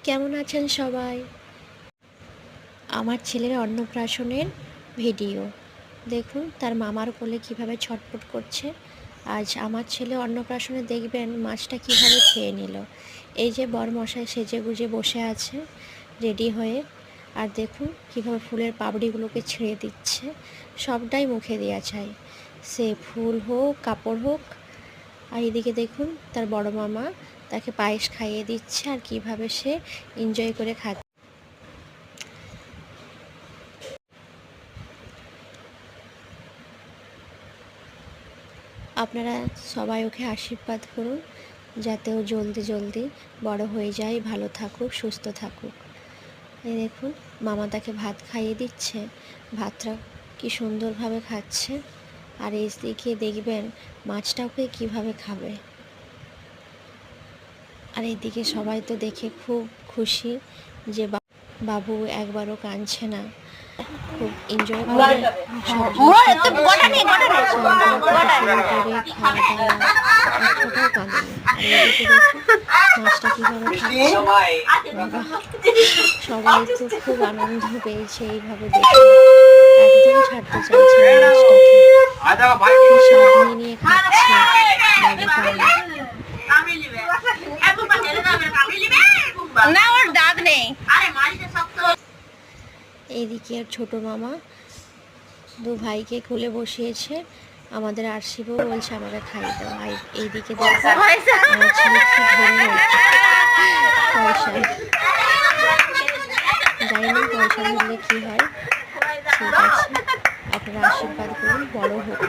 কেমন আছেন সবাই? আমার ছেলের অন্নপ্রাশনের ভিডিও দেখুন, তার মামার কোলে কিভাবে ছটফট করছে। আজ আমার ছেলে অন্নপ্রাশনে দেখবেন মাছটা কিভাবে খেয়ে নিল। এই যে বরমশাই সেজেগুজে বসে আছে রেডি হয়ে, আর দেখুন কিভাবে ফুলের পাপড়িগুলোকে ছেড়ে দিচ্ছে। সবটাই মুখে দেওয়া চাই, সে ফুল হোক কাপড় হোক। আর এদিকে দেখুন তার বড় মামা তাকে পায়েস খাইয়ে দিচ্ছে, আর কিভাবে সে এনজয় করে খাচ্ছে। আপনারা সবাই ওকে আশীর্বাদ করুন যাতে ও জলদি জলদি বড় হয়ে যায়, ভালো থাকুক, সুস্থ থাকুক। এই দেখুন মামা তাকে ভাত খাইয়ে দিচ্ছে, ভাতটা কি সুন্দরভাবে খাচ্ছে। আর এই দিকে দেখবেন মাছটাকে কিভাবে খাবে। আর এইদিকে সবাই তো দেখে খুব খুশি যে বাবু একবারও কাঁদছে না, খুব এনজয় করে সব খাওয়া দাওয়া, এক ফোঁটাও কাঁদেনি। আর এদিকে দেখুন মাছটা কীভাবে খাচ্ছে। সবাই তো খুব আনন্দ পেয়েছে এইভাবে দেখে, একদম ছাড়তে চাইছে না মাছটাকে, স্বাদ নিয়ে নিয়ে খাচ্ছে বাবু কানে। না ওর দাঁত নেই। এইদিকে আর ছোটো মামা দু ভাইকে কোলে বসিয়েছে, আমাদের আরশিবও বলছে আমাকে খাইয়ে দাও। এইদিকে দেখো আমার ছেলে কি ধরলো পয়সা, জানি না পয়সা ধরলে কী হয়। ঠিক আছে, আপনারা আশীর্বাদ করুন বড় হোক।